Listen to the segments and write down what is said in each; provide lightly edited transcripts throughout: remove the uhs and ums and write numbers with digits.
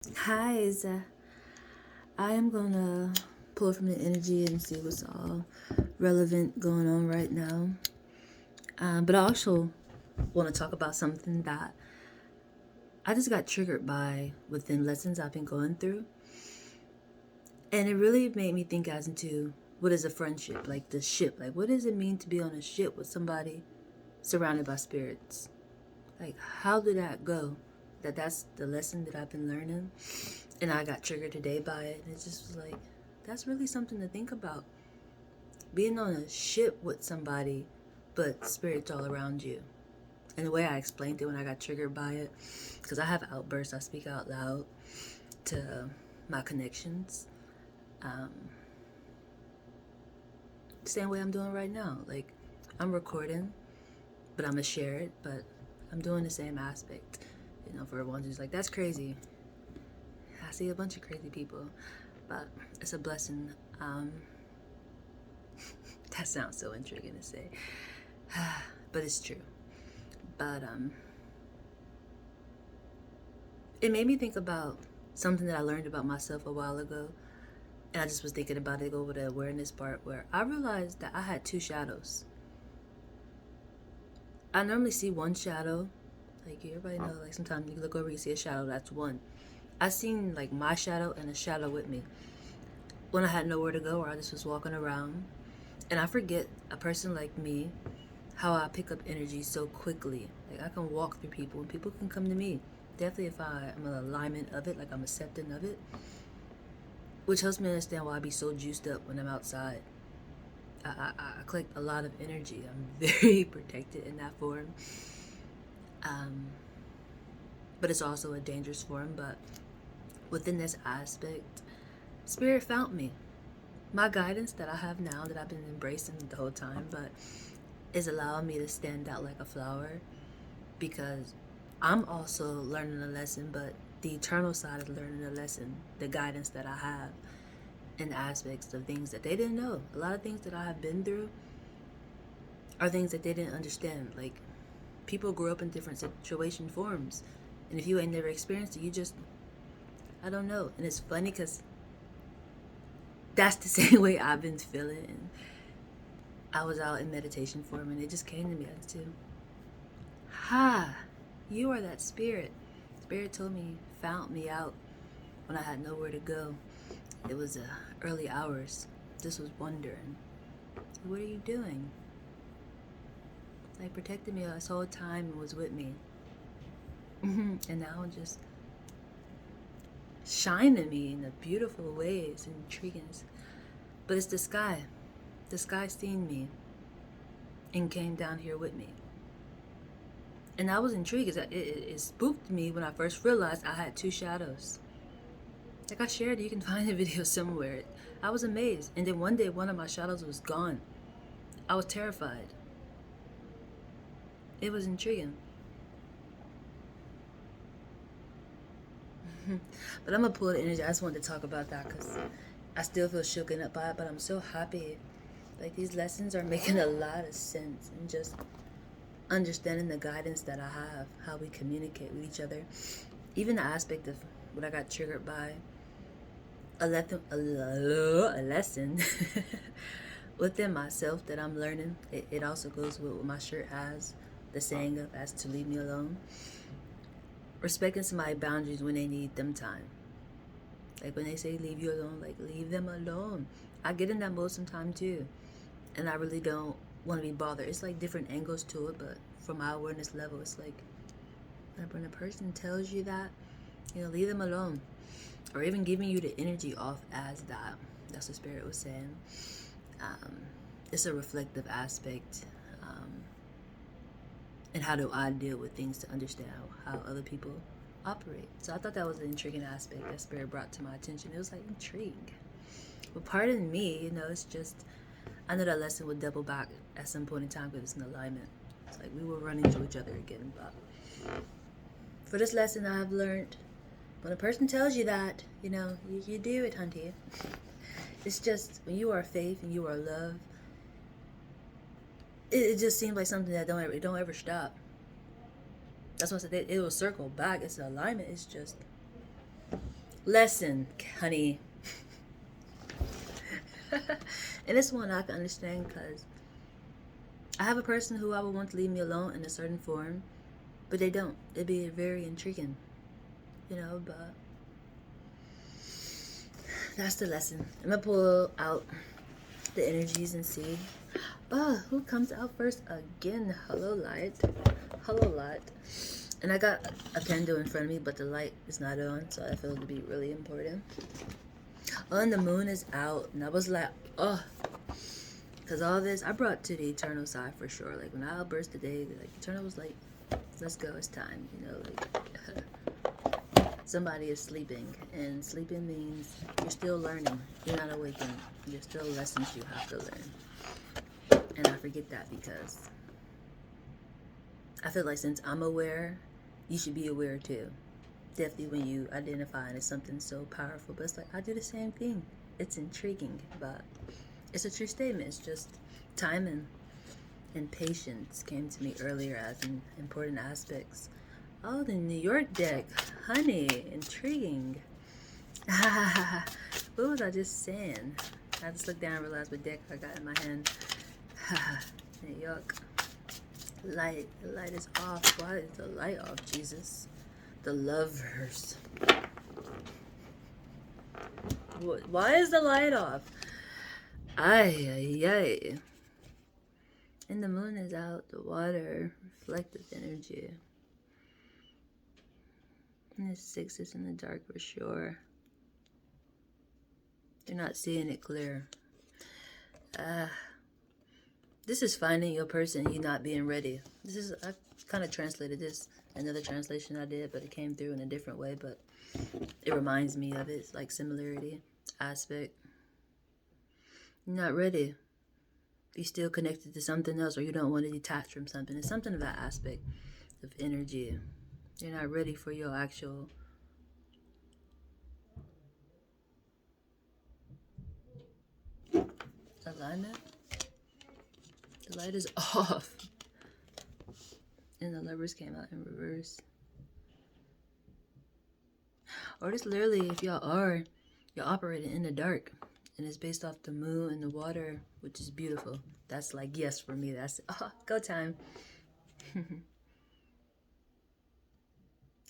Hi, I am gonna pull from the energy and see what's all relevant going on right now. But I also want to talk about something that I just got triggered by within lessons I've been going through. And it really made me think as into what is a friendship, like the ship. Like, what does it mean to be on a ship with somebody surrounded by spirits? Like, how did that go? That's the lesson that I've been learning. And I got triggered today by it. And it just was like, that's really something to think about. Being on a ship with somebody, but spirits all around you. And the way I explained it when I got triggered by it, because I have outbursts, I speak out loud to my connections. Um, Same way I'm doing right now. Like, I'm recording, but I'm going to share it, but I'm doing the same aspect. For one who's like, that's crazy. I see a bunch of crazy people, but it's a blessing. That sounds so intriguing to say, but it's true. But it made me think about something that I learned about myself a while ago. And I just was thinking about it over the awareness part where I realized that I had two shadows. I normally see one shadow. Like everybody know, like sometimes you look over, you see a shadow, that's one. I seen like my shadow and a shadow with me when I had nowhere to go or I just was walking around. And I forget a person like me, how I pick up energy so quickly. Like I can walk through people and people can come to me. Definitely if I am in alignment of it, like I'm accepting of it. Which helps me understand why I be so juiced up when I'm outside. I collect a lot of energy. I'm very protected in that form. Um, but it's also a dangerous form. But within this aspect, Spirit found me. My guidance that I have now, that I've been embracing the whole time, but is allowing me to stand out like a flower because I'm also learning a lesson, but the eternal side of learning a lesson, the guidance that I have in aspects of things that they didn't know. A lot of things that I have been through are things that they didn't understand. Like, people grew up in different situation forms. And if you ain't never experienced it, you just, I don't know. And it's funny because that's the same way I've been feeling. And I was out in meditation form and it just came to me as to, ha, you are that spirit. Spirit told me, found me out when I had nowhere to go. It was early hours. Just was wondering, what are you doing? Like protected me this whole time and was with me. And now just shining me in a beautiful ways and intriguing. But it's the sky. The sky seen me and came down here with me. And I was intrigued. It spooked me when I first realized I had two shadows. Like I shared, you can find the video somewhere. I was amazed. And then one day, one of my shadows was gone. I was terrified. It was intriguing. But I'm going to pull the energy. I just wanted to talk about that because I still feel shooken up by it, but I'm so happy. Like these lessons are making a lot of sense and just understanding the guidance that I have, how we communicate with each other. Even the aspect of what I got triggered by, a lesson within myself that I'm learning. It also goes with what my shirt has, the saying of as to leave me alone. Respecting somebody's boundaries when they need them time. Like when they say leave you alone, like leave them alone. I get in that mode sometimes too. And I really don't want to be bothered. It's like different angles to it, but from my awareness level, it's like when a person tells you that, leave them alone. Or even giving you the energy off as that. That's what Spirit was saying. Um, it's a reflective aspect. And how do I deal with things to understand how other people operate. So I thought that was an intriguing aspect that Spirit brought to my attention. It was like intrigue. But pardon me, it's just, I know that lesson would double back at some point in time because it's an alignment. It's like we were running to each other again. But for this lesson, I have learned when a person tells you that, you do it, hunty. It's just when you are faith and you are love, it just seems like something that don't ever stop. That's what I said. It will circle back. It's an alignment. It's just Lesson, honey. And it's one I can understand because I have a person who I would want to leave me alone in a certain form, but they don't. It'd be very intriguing, but that's the lesson. I'm gonna pull out the energies and see. Oh, who comes out first again? Hello, light. Hello, light. And I got a candle in front of me, but the light is not on, so I feel it to be really important. Oh, and the moon is out, and I was like, oh, because all this I brought to the eternal side for sure. Like when I burst the day, like eternal was like, let's go, it's time. Like somebody is sleeping, and sleeping means you're still learning. You're not awakened. There's still lessons you have to learn, and I forget that because I feel like since I'm aware, you should be aware too. Definitely when you identify as something so powerful, but it's like I do the same thing. It's intriguing, but it's a true statement. It's just timing and patience came to me earlier as important aspects. Oh, the New York deck, honey, intriguing. What was I just saying? I just looked down and realized what deck I got in my hand. New York. Light. The light is off. Why is the light off, Jesus? The Lovers. Why is the light off? Ay, ay, ay. And the moon is out. The water. Reflective energy. And the 6 is in the dark for sure. You're not seeing it clear. This is finding your person, you not being ready. I kind of translated this, another translation I did, but it came through in a different way, but it reminds me of it. It's like similarity, aspect. You're not ready. You're still connected to something else, or you don't want to detach from something. It's something of that aspect of energy. You're not ready for your actual alignment. The light is off. And the Lovers came out in reverse. Or just literally, if you're operating in the dark. And it's based off the moon and the water, which is beautiful. That's like, yes, for me. That's, go time.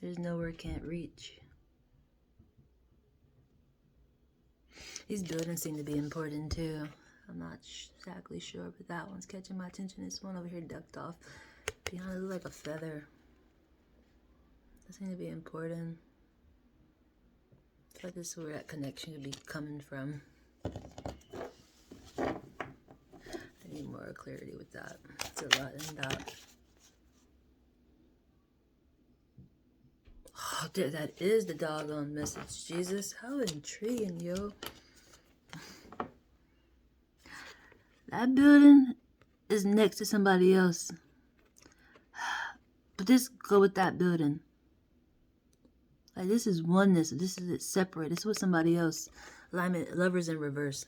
There's nowhere can't reach. These buildings seem to be important too. I'm not exactly sure, but that one's catching my attention. This one over here ducked off. Beyond it, look like a feather. That seems to be important. I feel like this is where that connection could be coming from. I need more clarity with that. It's a lot in that. Oh, that is the doggone message, Jesus. How intriguing, yo. That building is next to somebody else. But this go with that building. Like this is oneness. This is it separate. It's with somebody else. Alignment, Lovers in reverse.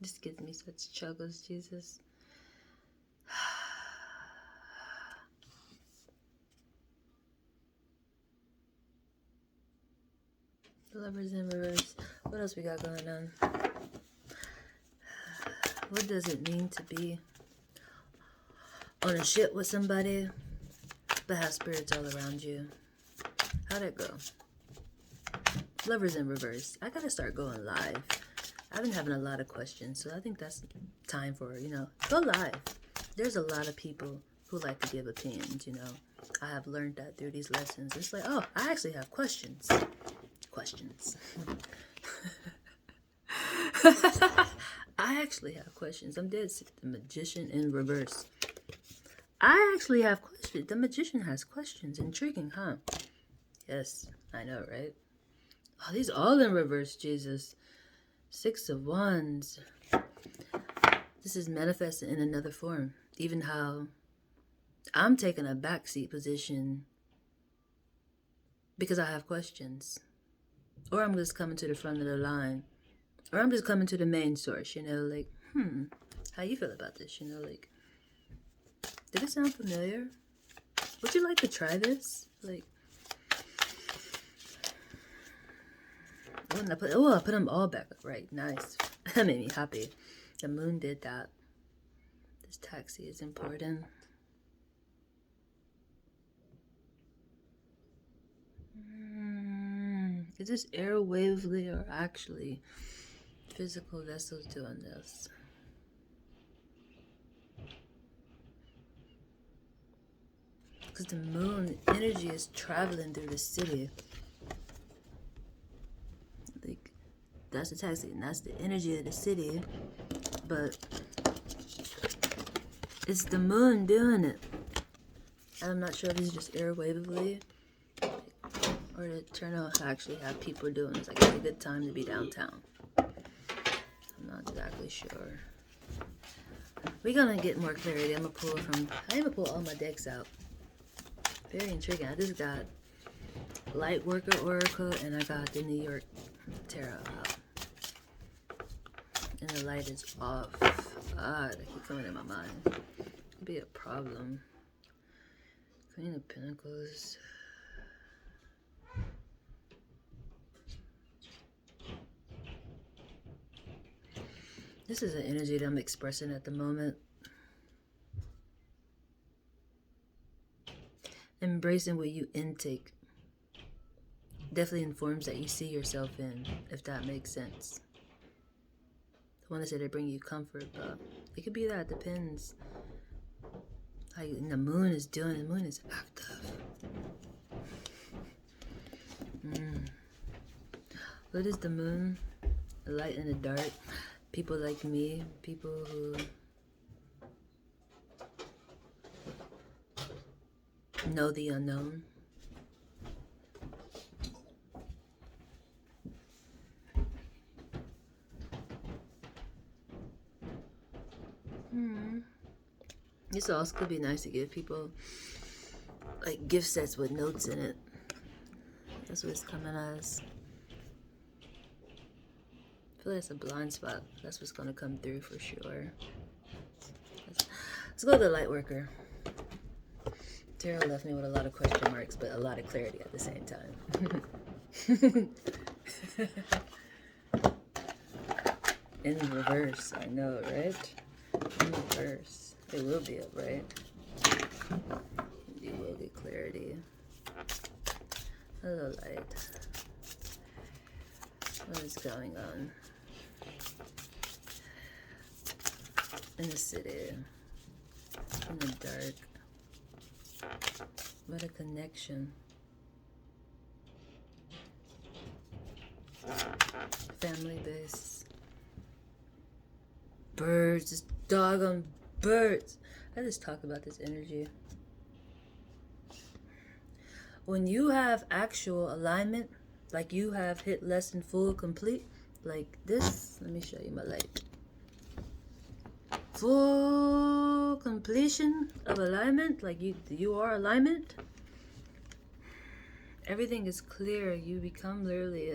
This gives me such chuckles, Jesus. Lovers in reverse. What else we got going on? What does it mean to be on a ship with somebody but have spirits all around you? How'd it go? Lovers in reverse. I gotta start going live. I've been having a lot of questions, so I think that's time for, go live. There's a lot of people who like to give opinions, I have learned that through these lessons. It's like, oh, I actually have questions. I actually have questions. I'm dead sick. The Magician in reverse. I actually have questions. The Magician has questions. Intriguing, huh? Yes, I know, right? Oh, these all in reverse, Jesus. 6 of Wands. This is manifested in another form. Even how I'm taking a backseat position because I have questions. Or I'm just coming to the front of the line. Or I'm just coming to the main source, like, how you feel about this, like, did it sound familiar? Would you like to try this? Like, when I put them all back up. Right, nice. That made me happy. The moon did that. This taxi is important. Is this airwavely or actually physical vessels doing this? Because the moon energy is traveling through the city. Like, that's the taxi, and that's the energy of the city. But it's the moon doing it. I'm not sure if it's just airwavely or the turn actually have people doing this. Like, it's a good time to be downtown. I'm not exactly sure. We're gonna get more clarity. I'm gonna pull all my decks out. Very intriguing. I just got Light Worker Oracle and I got the New York Tarot out. And the light is off. That keep coming in my mind. Could be a problem. Queen of Pentacles. This is an energy that I'm expressing at the moment. Embracing what you intake definitely informs that you see yourself in, if that makes sense. I want to say they bring you comfort, but it could be that. It depends. Like, the moon is doing, the moon is active. What is the moon? The light and the dark. People like me, people who know the unknown. This also could be nice to give people like gift sets with notes in it. That's what it's coming as. I feel like it's a blind spot. That's what's gonna come through for sure. Let's go to the light worker. Tarot left me with a lot of question marks, but a lot of clarity at the same time. In reverse, I know, right? In reverse. It will be up, right? You will get clarity. Hello, light. What is going on in the city? In the dark. What a connection. Family base. Birds, just doggone birds. I just talk about this energy. When you have actual alignment, like you have hit lesson full complete, like this, let me show you my light. Full completion of alignment, like you are alignment. Everything is clear. You become literally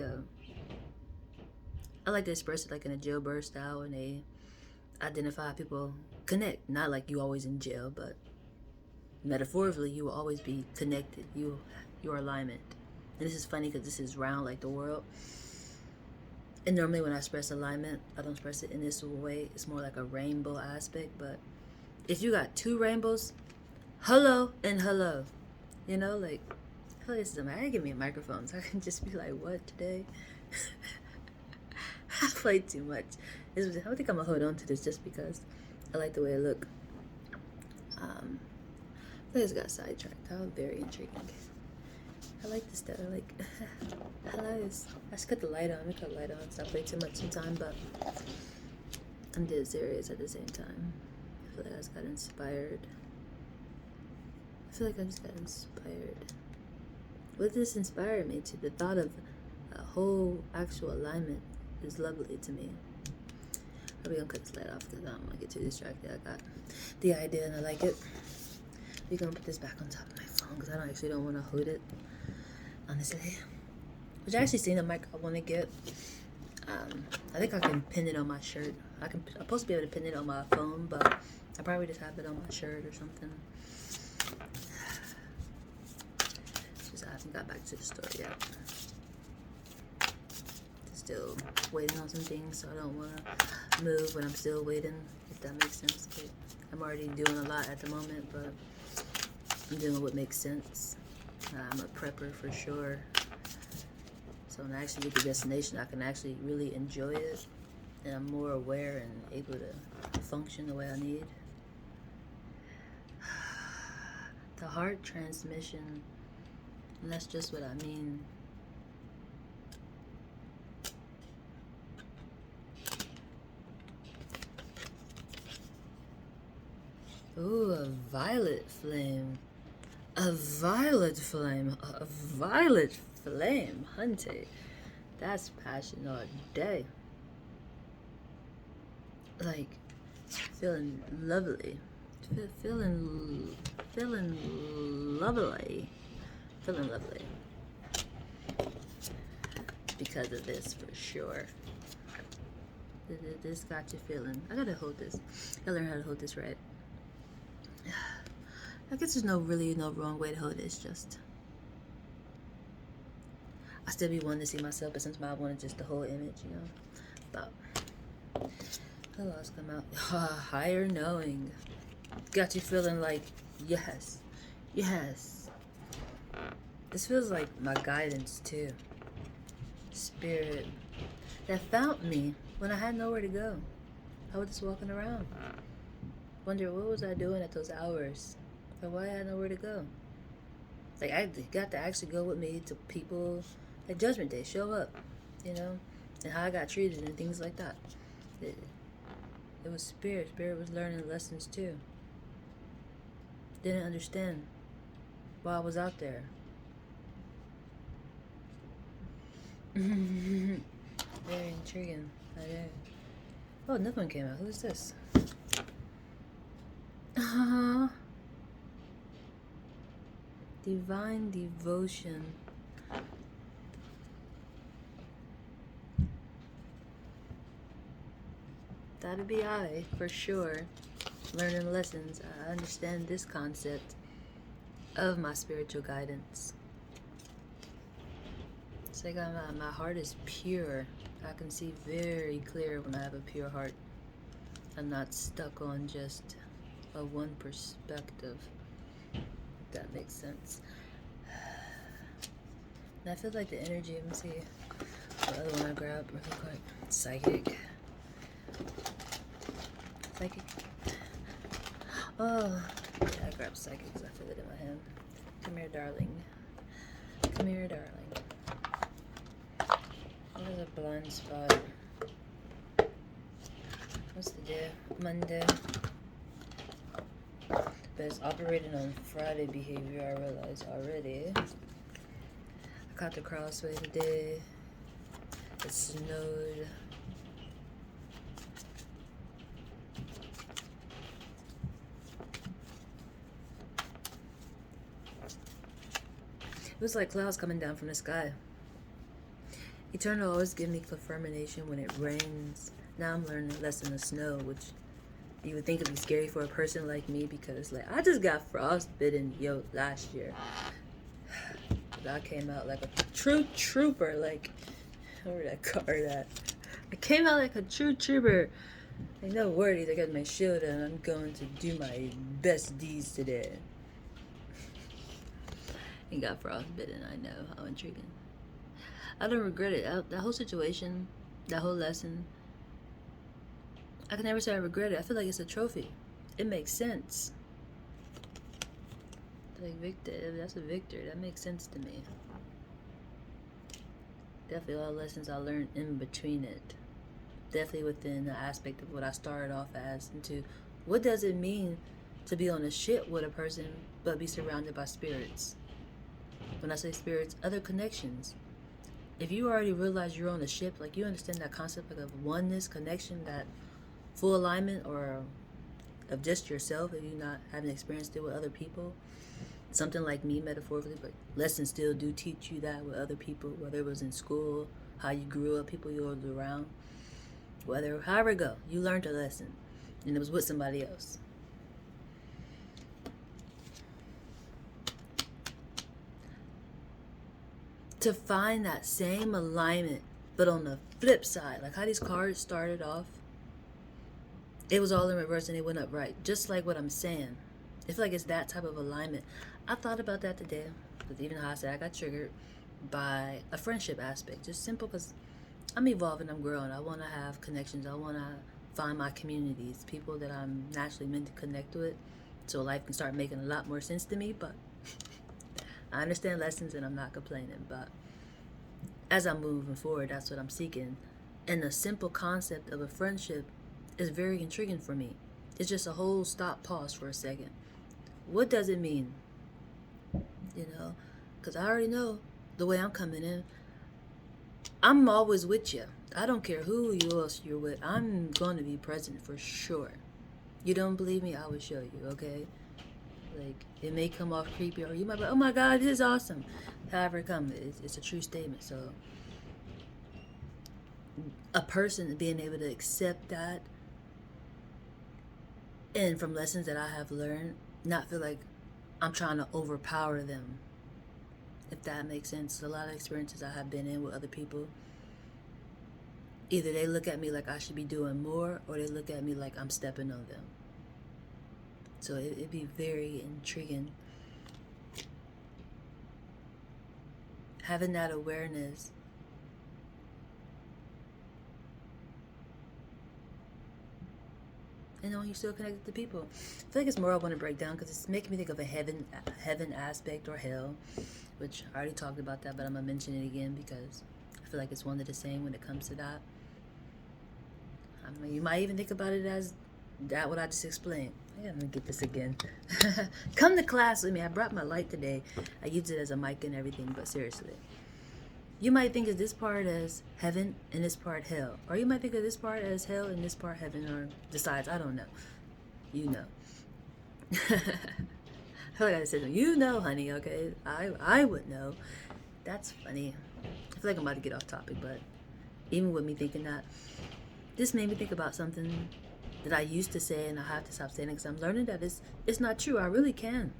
I like to express it like in a jailbird style when they identify people connect. Not like you always in jail, but metaphorically you will always be connected. Your alignment. And this is funny because this is round like the world. And normally when I express alignment, I don't express it in this way. It's more like a rainbow aspect. But if you got two rainbows, hello and hello. You know, like, I feel like this is amazing. Give me a microphone so I can just be like, what today? I played too much. I think I'm gonna hold on to this just because I like the way it look. I just got sidetracked. That was very intriguing. I like this stuff. I like this. I just cut the light on. I cut the light on because I play too much sometimes, but I'm dead serious at the same time. I feel like I just got inspired. What this inspired me to, the thought of a whole actual alignment is lovely to me. Are we gonna cut this light off because I don't want to get too distracted. I got the idea and I like it. We're gonna put this back on top of my phone because I don't want to hold it. Honestly, which I actually seen a mic I want to get. I think I can pin it on my shirt. I'm supposed to be able to pin it on my phone, but I probably just have it on my shirt or something. got back to the store yet. Still waiting on some things, so I don't want to move when I'm still waiting, if that makes sense. But I'm already doing a lot at the moment, but I'm doing what makes sense. I'm a prepper for sure. So when I actually get to the destination, I can actually really enjoy it. And I'm more aware and able to function the way I need. The heart transmission, and that's just what I mean. Ooh, a violet flame. A violet flame. A violet flame, hunty. That's passion all day. Like, feeling lovely. Feeling lovely. Feeling lovely. Because of this, for sure. This got you feeling. I gotta hold this. I gotta learn how to hold this right. I guess there's no wrong way to hold it. It's just I still be wanting to see myself, but sometimes I want just the whole image, you know. But the laws come out. Higher knowing. Got you feeling like yes. This feels like my guidance too. Spirit that found me when I had nowhere to go. I was just walking around. Wonder what was I doing at those hours? Or why I had nowhere to go. Like I got to actually go with me to people like Judgment Day, show up, you know, and how I got treated and things like that. It was spirit. Spirit was learning lessons too. Didn't understand why I was out there. Very intriguing. I know. Oh, another one came out. Who's this? Divine devotion. That'd be I, for sure. Learning lessons. I understand this concept of my spiritual guidance. It's like my heart is pure. I can see very clear when I have a pure heart. I'm not stuck on just a one perspective. If that makes sense. And I feel like the energy, let me see the other one I grabbed really quick. Psychic. Oh, yeah, I grabbed psychic because I feel it in my hand. Come here, darling. Come here, darling. What is a blind spot? What's the day? Monday. But it's operating on Friday behavior, I realize already. I caught the crossway today. It snowed. It was like clouds coming down from the sky. Eternal always give me confirmation when it rains. Now I'm learning a lesson of snow, which you would think would be scary for a person like me because like I just got frostbitten last year. But I came out like a true trooper, like where that car at? I came out like a true trooper. Ain't no worries, I got my shield and I'm going to do my best deeds today. And got frostbitten, I know, how intriguing. I don't regret it. That whole situation, that whole lesson, I can never say I regret it. I feel like it's a trophy. It makes sense. Like victor, that's a victor. That makes sense to me. Definitely all the lessons I learned in between it. Definitely within the aspect of what I started off as, into what does it mean to be on a ship with a person but be surrounded by spirits. When I say spirits, other connections. If you already realize you're on a ship, like you understand that concept of oneness, connection, that full alignment, or of just yourself, if you not having experienced it with other people, something like me metaphorically, but lessons still do teach you that with other people, whether it was in school, how you grew up, people you were around, however it go, you learned a lesson, and it was with somebody else. to find that same alignment, but on the flip side, like how these cards started off, it was all in reverse and it went up right. Just like what I'm saying. I feel like it's that type of alignment. I thought about that today. Because even how I said I got triggered by a friendship aspect. Just simple because I'm evolving, I'm growing. I want to have connections. I want to find my communities, people that I'm naturally meant to connect with, so life can start making a lot more sense to me. But I understand lessons and I'm not complaining. But as I'm moving forward, that's what I'm seeking. And the simple concept of a friendship is very intriguing for me. It's just a whole stop, pause for a second. What does it mean? You know, because I already know the way I'm coming in. I'm always with you. I don't care who else you're with. I'm going to be present for sure. You don't believe me? I will show you, okay? Like, it may come off creepy, or you might be like, oh my God, this is awesome. However it comes, it's a true statement. So, a person being able to accept that, and from lessons that I have learned, not feel like I'm trying to overpower them. If that makes sense. A lot of experiences I have been in with other people, either they look at me like I should be doing more, or they look at me like I'm stepping on them. So it'd be very intriguing. Having that awareness. And knowing you're still connected to people. I feel like it's more I want to break down because it's making me think of a heaven aspect or hell, which I already talked about that, but I'm going to mention it again because I feel like it's one and the same when it comes to that. I mean, you might even think about it as that what I just explained. I gotta get this again. Come to class with me. I brought my light today. I used it as a mic and everything, but seriously. You might think of this part as heaven and this part hell. Or you might think of this part as hell and this part heaven, or decides, I don't know. You know. I feel like I said, you know, honey, okay? I would know. That's funny. I feel like I'm about to get off topic, but even with me thinking that, this made me think about something that I used to say, and I have to stop saying it because I'm learning that it's not true. I really can.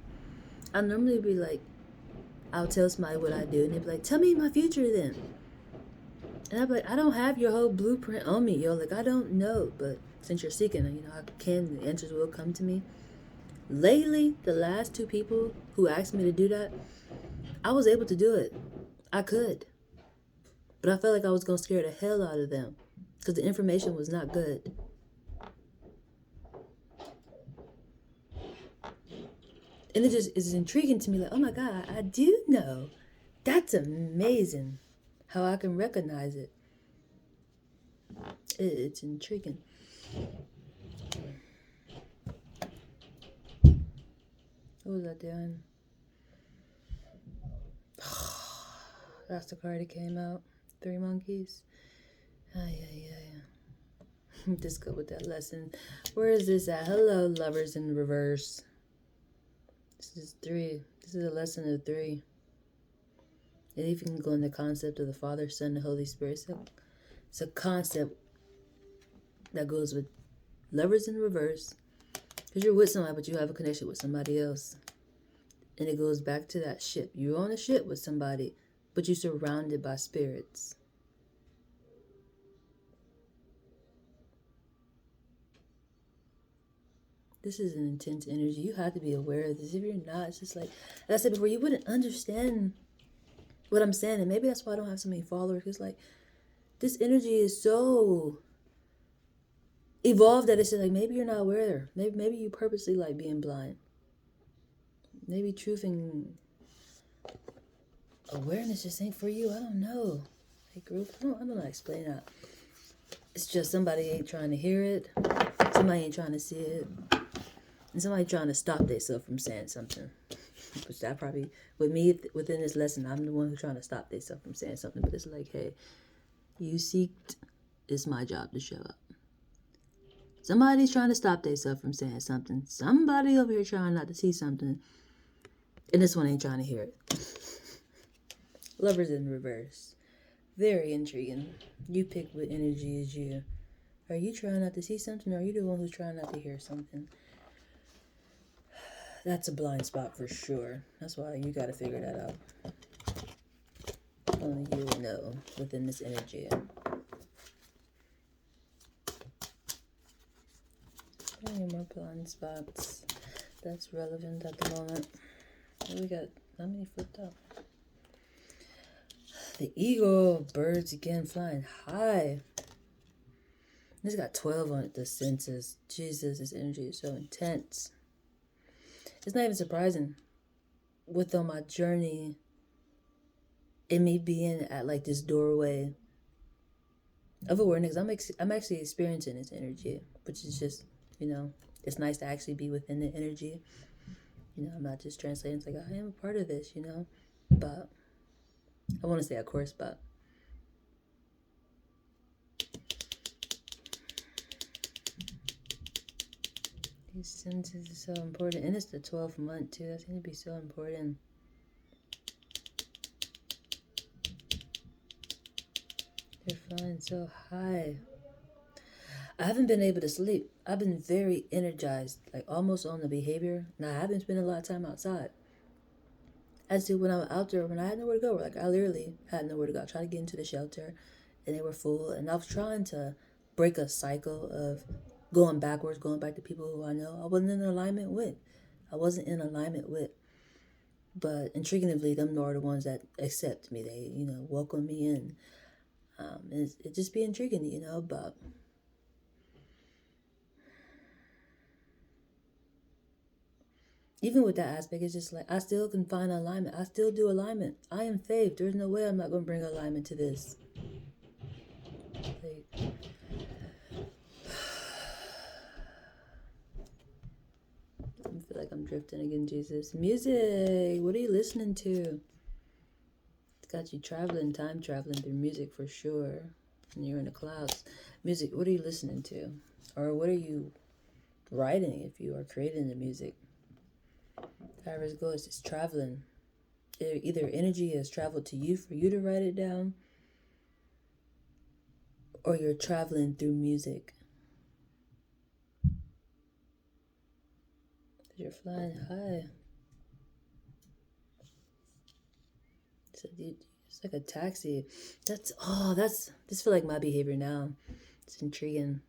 I normally be like, I'll tell somebody what I do, and they'd be like, tell me my future then. And I'd be like, I don't have your whole blueprint on me, yo. Like, I don't know. But since you're seeking, you know, the answers will come to me. Lately, the last 2 people who asked me to do that, I was able to do it. I could. But I felt like I was going to scare the hell out of them because the information was not good. And it just is intriguing to me, like, oh my God, I do know. That's amazing how I can recognize it. It's intriguing. What was I doing? That's the card that came out. 3 monkeys. Just go with that lesson. Where is this at? Hello, lovers in reverse. This is 3. This is a lesson of 3. And if you can go in the concept of the Father, Son, and Holy Spirit, it's a concept that goes with lovers in reverse. Because you're with somebody, but you have a connection with somebody else. And it goes back to that ship. You're on a ship with somebody, but you're surrounded by spirits. This is an intense energy. You have to be aware of this. If you're not, it's just like I said before, you wouldn't understand what I'm saying. And maybe that's why I don't have so many followers. Because like, this energy is so evolved that it's just like, maybe you're not aware. Maybe you purposely like being blind. Maybe truth and awareness just ain't for you. I don't know. Hey, group, I don't know how to explain that. It's just somebody ain't trying to hear it. Somebody ain't trying to see it. And somebody trying to stop themselves from saying something. Which I probably, with me, within this lesson, I'm the one who's trying to stop themselves from saying something. But it's like, hey, you seeked, it's my job to show up. Somebody's trying to stop themselves from saying something. Somebody over here trying not to see something. And this one ain't trying to hear it. Lovers in reverse. Very intriguing. You pick what energy is you. Are you trying not to see something, or are you the one who's trying not to hear something? That's a blind spot for sure. That's why you got to figure that out. Only you will know within this energy. Any more blind spots that's relevant at the moment? We got how many flipped up? The eagle, birds again flying high. This got 12 on it, the senses. Jesus, this energy is so intense. It's not even surprising with on my journey and me being at like this doorway of awareness. I'm actually experiencing this energy, which is just, it's nice to actually be within the energy. I'm not just translating. It's like, I am a part of this, but I want to say, of course, but these senses are so important. And it's the 12th month, too. That's going to be so important. They're flying so high. I haven't been able to sleep. I've been very energized, like almost on the behavior. Now, I haven't spent a lot of time outside. As to when I was out there, when I had nowhere to go, like I literally had nowhere to go. I tried to get into the shelter and they were full. And I was trying to break a cycle of going backwards, going back to people who I know I wasn't in alignment with. But intriguingly, them are the ones that accept me. They, welcome me in. It just be intriguing, but even with that aspect, it's just like I still can find alignment. I still do alignment. I am faith. There's no way I'm not going to bring alignment to this. Like, I feel like I'm drifting again, Jesus. Music. What are you listening to? It's got you traveling, time traveling through music for sure. And you're in the clouds. Music. What are you listening to? Or what are you writing if you are creating the music? However it goes, it's traveling. Either energy has traveled to you for you to write it down, or you're traveling through music. You're flying high. It's like a taxi. This feel like my behavior now. It's intriguing.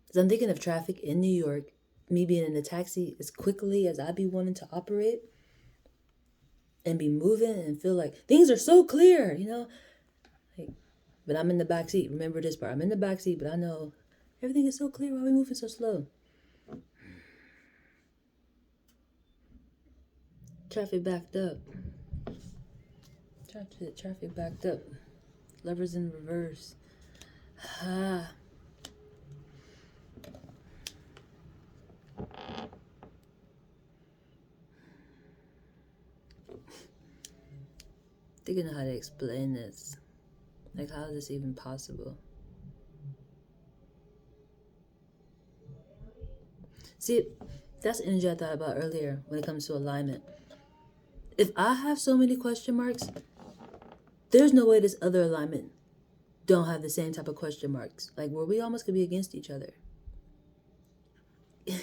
Because I'm thinking of traffic in New York, me being in a taxi as quickly as I be wanting to operate and be moving and feel like things are so clear, Like, but I'm in the back seat. Remember this part. I'm in the back seat, but I know everything is so clear. Why are we moving so slow? Traffic backed up. Traffic backed up. Levers in reverse. Thinking of how to explain this. Like, how is this even possible? See, that's the energy I thought about earlier when it comes to alignment. If I have so many question marks, there's no way this other alignment don't have the same type of question marks. Like, where we almost could be against each other. And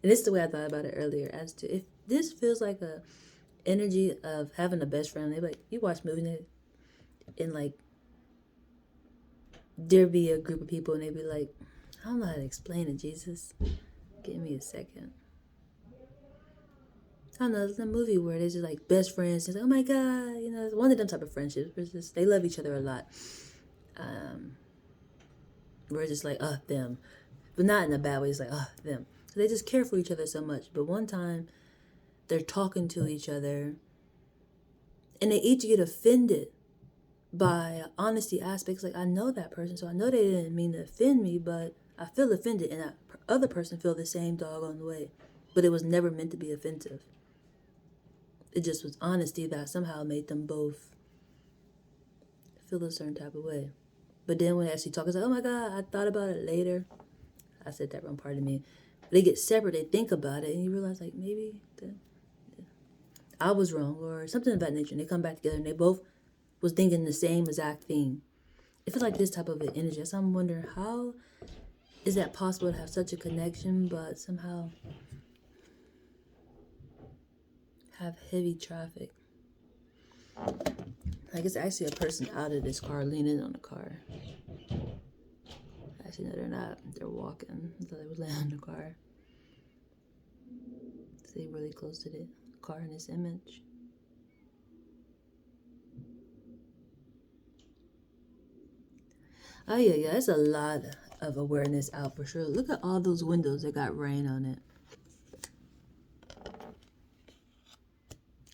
this is the way I thought about it earlier, as to if this feels like a energy of having a best friend. They like, you watch movies and like there be a group of people and they be like, I don't know how to explain it, Jesus. Give me a second. I don't know, it's a movie where they're just like best friends. It's like, oh my God, it's one of them type of friendships. Where it's just, they love each other a lot. Where it's just like, them. But not in a bad way. It's like, them. So they just care for each other so much. But one time, they're talking to each other. And they each get offended by honesty aspects. Like, I know that person, so I know they didn't mean to offend me, but I feel offended. And that other person feel the same doggone way. But it was never meant to be offensive. It just was honesty that somehow made them both feel a certain type of way. But then when they actually talk, it's like, oh my God, I thought about it later. I said that wrong, pardon me. They get separate, they think about it, and you realize, like, maybe I was wrong, or something of that nature. And they come back together, and they both was thinking the same exact thing. It feels like this type of an energy. So I'm wondering, how is that possible to have such a connection, but somehow have heavy traffic? Like it's actually a person out of this car leaning on the car. Actually, no, they're not. They're walking. I thought they was laying on the car. Stay really close to the car in this image. Oh yeah, it's a lot of awareness out for sure. Look at all those windows that got rain on it.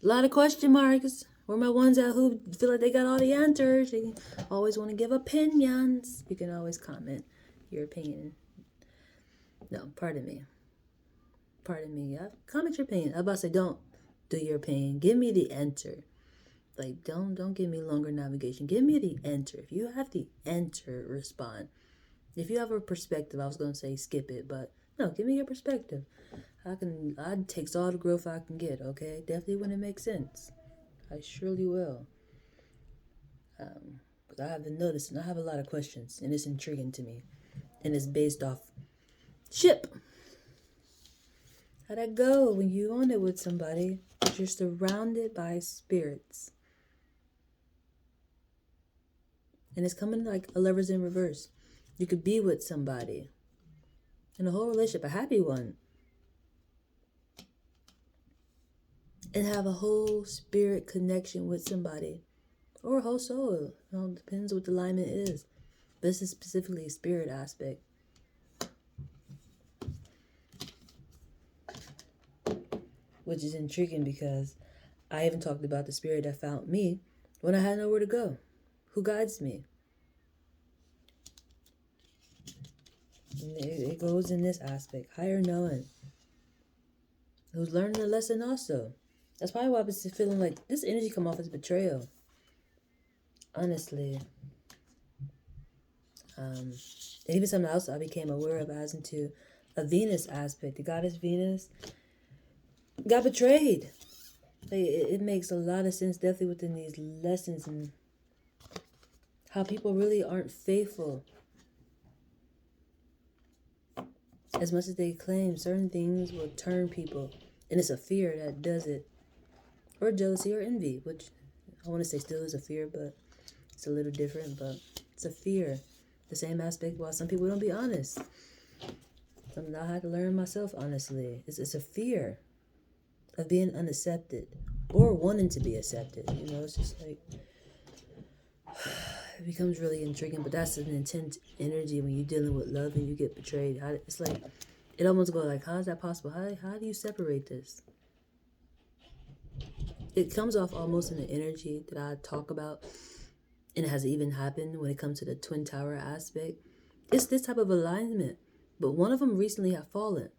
A lot of question marks. Where my ones out who feel like they got all the answers? They always want to give opinions. You can always comment your opinion. No, pardon me. Pardon me. Yeah, comment your opinion. I was about to say, don't do your opinion. Give me the answer. Like, don't give me longer navigation. Give me the answer. If you have the answer, respond. If you have a perspective, I was gonna say skip it, but no, give me your perspective. I'd take all the growth I can get, okay? Definitely when it makes sense. I surely will. But I have been noticing, I have a lot of questions, and it's intriguing to me. And it's based off ship. How'd that go when you on it with somebody? You're surrounded by spirits. And it's coming like a Lovers in reverse. You could be with somebody in a whole relationship, a happy one, and have a whole spirit connection with somebody, or a whole soul. It all depends what the alignment is. But this is specifically a spirit aspect. Which is intriguing because I even talked about the spirit that found me when I had nowhere to go. Who guides me? And it goes in this aspect. Higher knowing. Who's learning a lesson also. That's probably why I was feeling like this energy come off as betrayal. Honestly. And even something else I became aware of as into a Venus aspect. The goddess Venus got betrayed. Like, it makes a lot of sense definitely within these lessons and how people really aren't faithful. As much as they claim certain things will turn people. And it's a fear that does it. Or jealousy or envy, which I want to say still is a fear, but it's a little different. But it's a fear. The same aspect why some people don't be honest. Something I had to learn myself, honestly. It's a fear of being unaccepted or wanting to be accepted. You know, it's just like, it becomes really intriguing, but that's an intense energy when you're dealing with love and you get betrayed. It's like, it almost goes like, how is that possible? How do you separate this? It comes off almost in the energy that I talk about, and it has even happened when it comes to the Twin Tower aspect. It's this type of alignment, but one of them recently have fallen.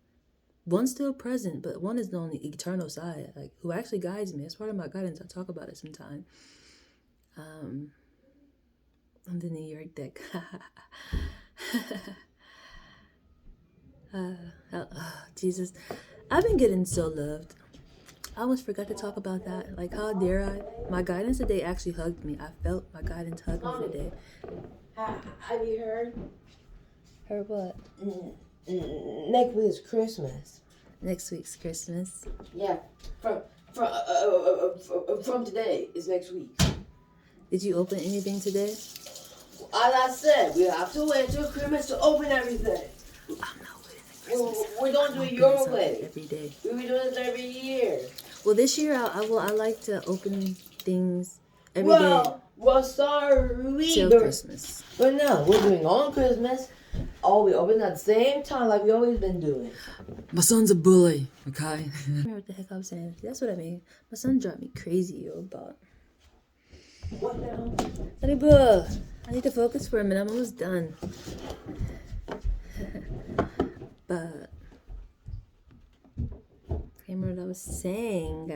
One's still present, but one is on the eternal side, like who actually guides me. It's part of my guidance. I talk about it sometime. I'm the New York deck. Jesus, I've been getting so loved. I almost forgot to talk about that. Like, how dare I? My guidance today actually hugged me. I felt my guidance hug me today. Have you heard? Heard what? Next week is Christmas. Next week's Christmas. Yeah, from today is next week. Did you open anything today? As I said, we have to wait till Christmas to open everything. I'm not waiting for Christmas. We don't do it your way. Every day. We be doing this every year. Well, this year I like to open things every day. Well, sorry, till Christmas. But no, we're doing on Christmas. All we open at the same time like we always been doing. My son's a bully, okay? What the heck I'm saying? That's what I mean. My son drive me crazy, yo, but... What now? I need to focus for a minute. I'm almost done. But... I remember what I was saying.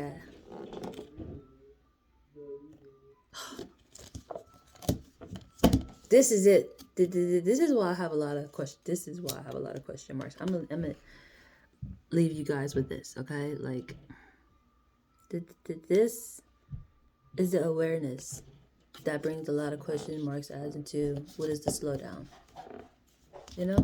This is it. This is why I have a lot of questions. This is why I have a lot of question marks. I'm gonna leave you guys with this, okay? Like, this is the awareness that brings a lot of question marks as into what is the slowdown. You know?